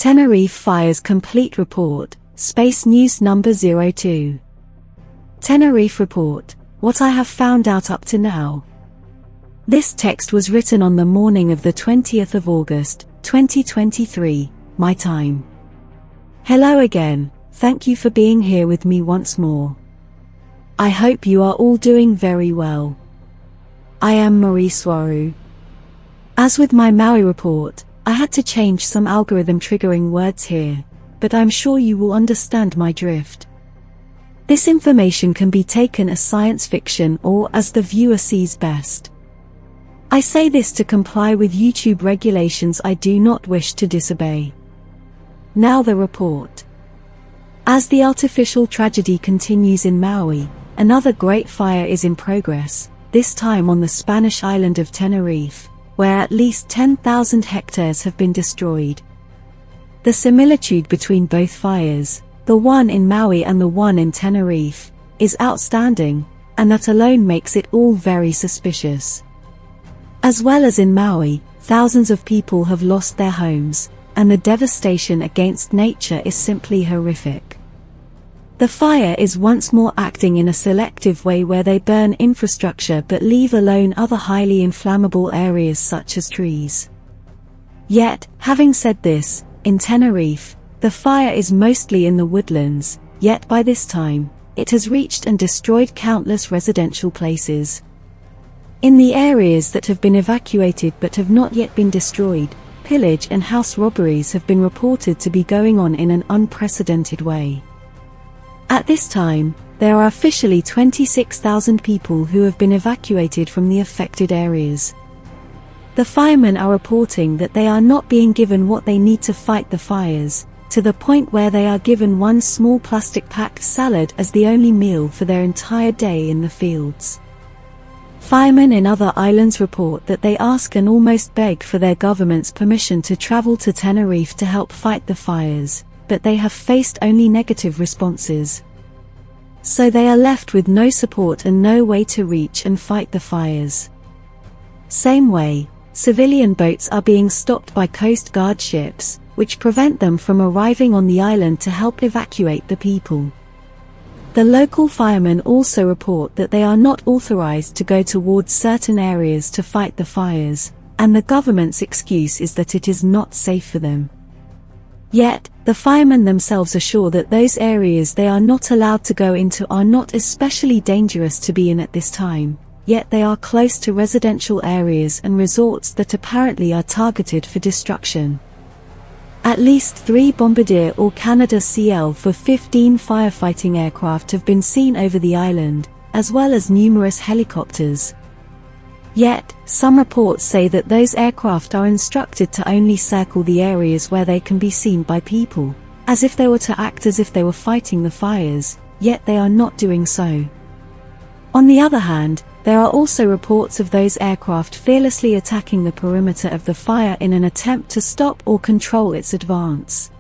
Tenerife Fires Complete Report, Space News Number 02. Tenerife Report, what I have found out up to now. This text was written on the morning of the 20th of August, 2023, my time. Hello again, thank you for being here with me once more. I hope you are all doing very well. I am Mari Swaruu. As with my Maui report, I had to change some algorithm triggering words here, but I'm sure you will understand my drift. This information can be taken as science fiction or as the viewer sees best. I say this to comply with YouTube regulations I do not wish to disobey. Now the report. As the artificial tragedy continues in Maui, another great fire is in progress, this time on the Spanish island of Tenerife, where at least 10,000 hectares have been destroyed. The similitude between both fires, the one in Maui and the one in Tenerife, is outstanding, and that alone makes it all very suspicious. As well as in Maui, thousands of people have lost their homes, and the devastation against nature is simply horrific. The fire is once more acting in a selective way where they burn infrastructure but leave alone other highly inflammable areas such as trees. Yet, having said this, in Tenerife, the fire is mostly in the woodlands, yet by this time, it has reached and destroyed countless residential places. In the areas that have been evacuated but have not yet been destroyed, pillage and house robberies have been reported to be going on in an unprecedented way. At this time, there are officially 26,000 people who have been evacuated from the affected areas. The firemen are reporting that they are not being given what they need to fight the fires, to the point where they are given one small plastic-packed salad as the only meal for their entire day in the fields. Firemen in other islands report that they ask and almost beg for their government's permission to travel to Tenerife to help fight the fires, but they have faced only negative responses. So they are left with no support and no way to reach and fight the fires. Same way, civilian boats are being stopped by Coast Guard ships, which prevent them from arriving on the island to help evacuate the people. The local firemen also report that they are not authorized to go towards certain areas to fight the fires, and the government's excuse is that it is not safe for them. Yet, the firemen themselves assure that those areas they are not allowed to go into are not especially dangerous to be in at this time, yet they are close to residential areas and resorts that apparently are targeted for destruction. At least 3 Bombardier or Canada CL-15 firefighting aircraft have been seen over the island, as well as numerous helicopters. Yet, some reports say that those aircraft are instructed to only circle the areas where they can be seen by people, as if they were to act as if they were fighting the fires, yet they are not doing so. On the other hand, there are also reports of those aircraft fearlessly attacking the perimeter of the fire in an attempt to stop or control its advance.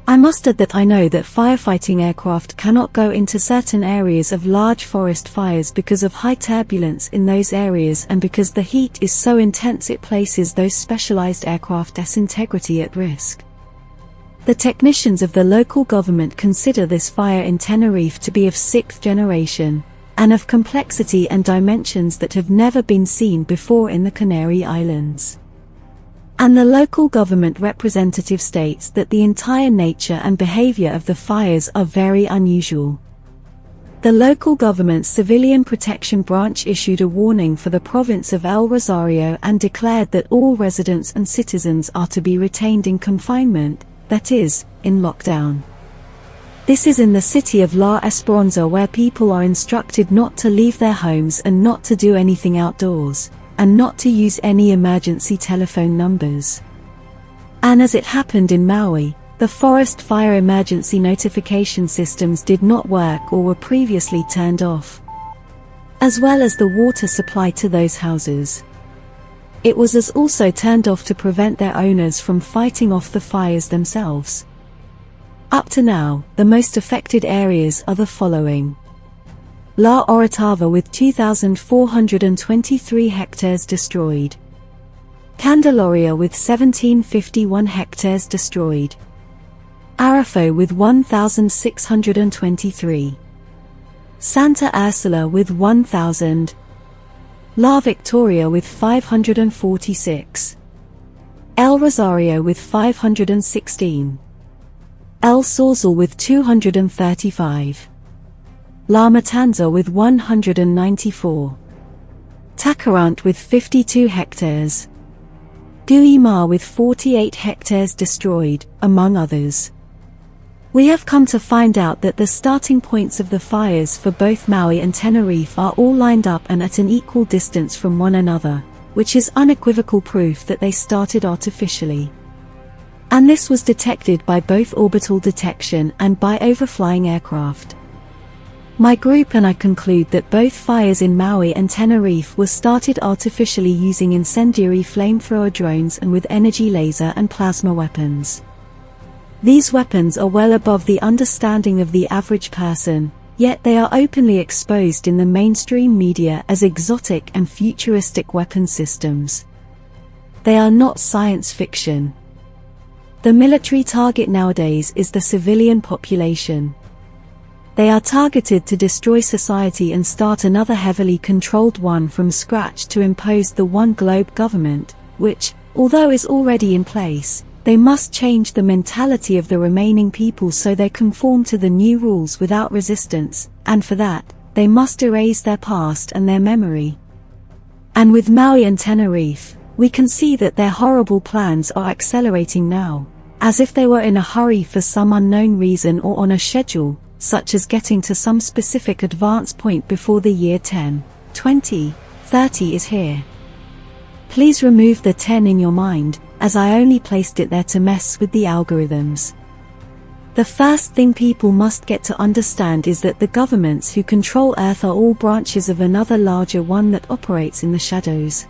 I must add that I know that firefighting aircraft cannot go into certain areas of large forest fires because of high turbulence in those areas and because the heat is so intense it places those specialized aircraft's integrity at risk. The technicians of the local government consider this fire in Tenerife to be of 6th generation, and of complexity and dimensions that have never been seen before in the Canary Islands. And the local government representative states that the entire nature and behavior of the fires are very unusual. The local government's Civilian Protection Branch issued a warning for the province of El Rosario and declared that all residents and citizens are to be retained in confinement, that is, in lockdown. This is in the city of La Esperanza, where people are instructed not to leave their homes and not to do anything outdoors, and not to use any emergency telephone numbers. And as it happened in Maui, the forest fire emergency notification systems did not work or were previously turned off, as well as the water supply to those houses. It was also turned off to prevent their owners from fighting off the fires themselves. Up to now, the most affected areas are the following. La Orotava with 2,423 hectares destroyed. Candelaria with 1751 hectares destroyed. Arafo with 1623. Santa Ursula with 1000. La Victoria with 546. El Rosario with 516. El Sorsal with 235. La Matanza with 194. Tacarant with 52 hectares. Guimar with 48 hectares destroyed, among others. We have come to find out that the starting points of the fires for both Maui and Tenerife are all lined up and at an equal distance from one another, which is unequivocal proof that they started artificially. And this was detected by both orbital detection and by overflying aircraft. My group and I conclude that both fires in Maui and Tenerife were started artificially using incendiary flamethrower drones and with energy laser and plasma weapons. These weapons are well above the understanding of the average person, yet they are openly exposed in the mainstream media as exotic and futuristic weapon systems. They are not science fiction. The military target nowadays is the civilian population. They are targeted to destroy society and start another heavily controlled one from scratch to impose the one globe government, which, although is already in place, they must change the mentality of the remaining people so they conform to the new rules without resistance, and for that, they must erase their past and their memory. And with Maui and Tenerife, we can see that their horrible plans are accelerating now, as if they were in a hurry for some unknown reason or on a schedule, such as getting to some specific advance point before the year 10, 20, 30 is here. Please remove the 10 in your mind, as I only placed it there to mess with the algorithms. The first thing people must get to understand is that the governments who control Earth are all branches of another larger one that operates in the shadows.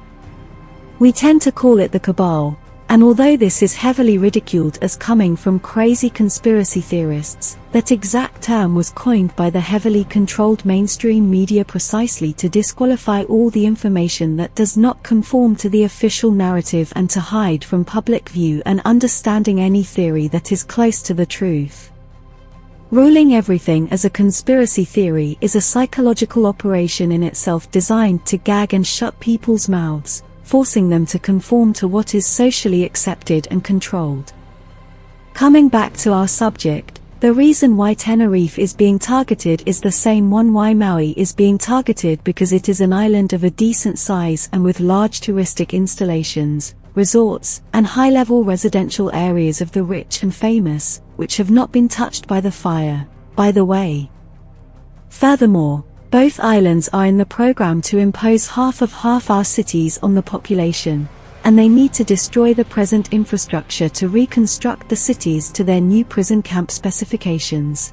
We tend to call it the cabal, and although this is heavily ridiculed as coming from crazy conspiracy theorists, that exact term was coined by the heavily controlled mainstream media precisely to disqualify all the information that does not conform to the official narrative and to hide from public view and understanding any theory that is close to the truth. Ruling everything as a conspiracy theory is a psychological operation in itself designed to gag and shut people's mouths, forcing them to conform to what is socially accepted and controlled. Coming back to our subject, the reason why Tenerife is being targeted is the same one why Maui is being targeted, because it is an island of a decent size and with large touristic installations, resorts, and high-level residential areas of the rich and famous, which have not been touched by the fire, by the way. Furthermore, both islands are in the program to impose half our cities on the population, and they need to destroy the present infrastructure to reconstruct the cities to their new prison camp specifications.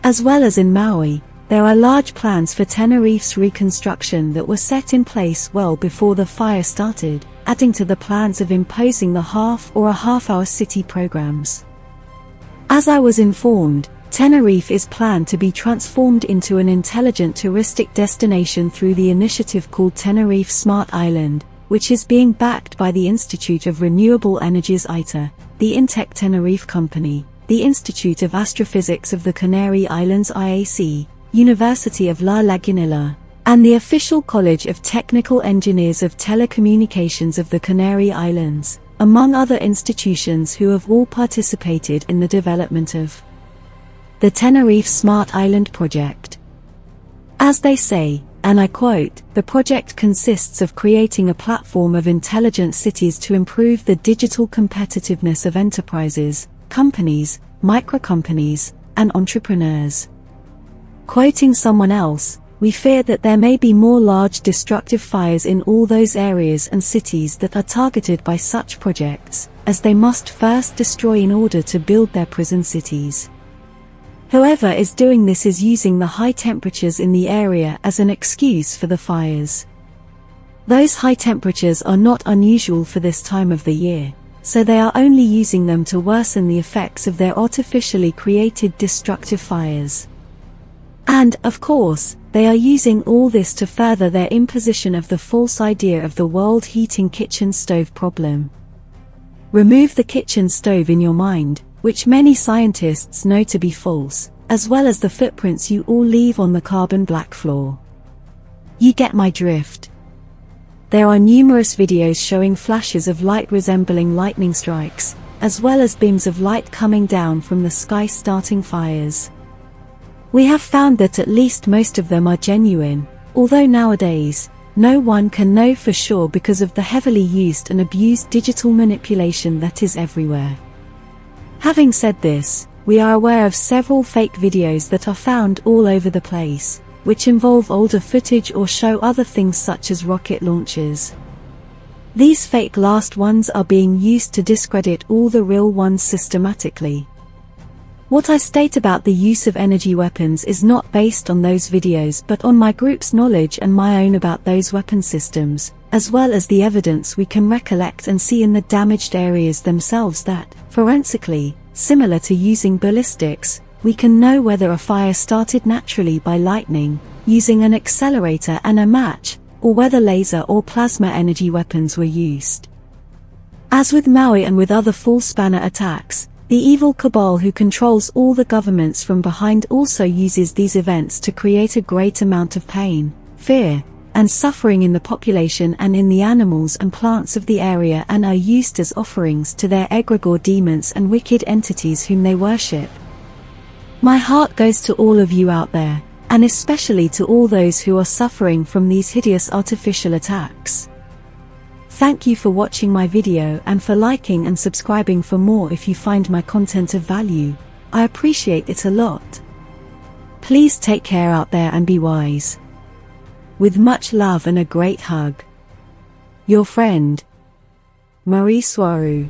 As well as in Maui, there are large plans for Tenerife's reconstruction that were set in place well before the fire started, adding to the plans of imposing the half-hour city programs. As I was informed, Tenerife is planned to be transformed into an intelligent touristic destination through the initiative called Tenerife Smart Island, which is being backed by the Institute of Renewable Energies ITER, the Intec Tenerife Company, the Institute of Astrophysics of the Canary Islands IAC, University of La Lagunilla, and the official College of Technical Engineers of Telecommunications of the Canary Islands, among other institutions who have all participated in the development of the Tenerife Smart Island project. As they say, and I quote, the project consists of creating a platform of intelligent cities to improve the digital competitiveness of enterprises, companies, micro-companies, and entrepreneurs. Quoting someone else, we fear that there may be more large destructive fires in all those areas and cities that are targeted by such projects, as they must first destroy in order to build their prison cities. Whoever is doing this is using the high temperatures in the area as an excuse for the fires. Those high temperatures are not unusual for this time of the year, so they are only using them to worsen the effects of their artificially created destructive fires. And, of course, They are using all this to further their imposition of the false idea of the world heating kitchen stove problem. Remove the kitchen stove in your mind, which many scientists know to be false, as well as the footprints you all leave on the carbon black floor. You get my drift. There are numerous videos showing flashes of light resembling lightning strikes, as well as beams of light coming down from the sky starting fires. We have found that at least most of them are genuine, although nowadays, no one can know for sure because of the heavily used and abused digital manipulation that is everywhere. Having said this, we are aware of several fake videos that are found all over the place, which involve older footage or show other things such as rocket launches. These fake last ones are being used to discredit all the real ones systematically. What I state about the use of energy weapons is not based on those videos but on my group's knowledge and my own about those weapon systems, as well as the evidence we can recollect and see in the damaged areas themselves that, forensically, similar to using ballistics, we can know whether a fire started naturally by lightning, using an accelerator and a match, or whether laser or plasma energy weapons were used. As with Maui and with other full spanner attacks, the evil cabal who controls all the governments from behind also uses these events to create a great amount of pain, fear, and suffering in the population and in the animals and plants of the area, and are used as offerings to their egregore demons and wicked entities whom they worship. My heart goes to all of you out there, and especially to all those who are suffering from these hideous artificial attacks. Thank you for watching my video and for liking and subscribing for more if you find my content of value. I appreciate it a lot. Please take care out there and be wise. With much love and a great hug. Your friend, Mari Swaruu.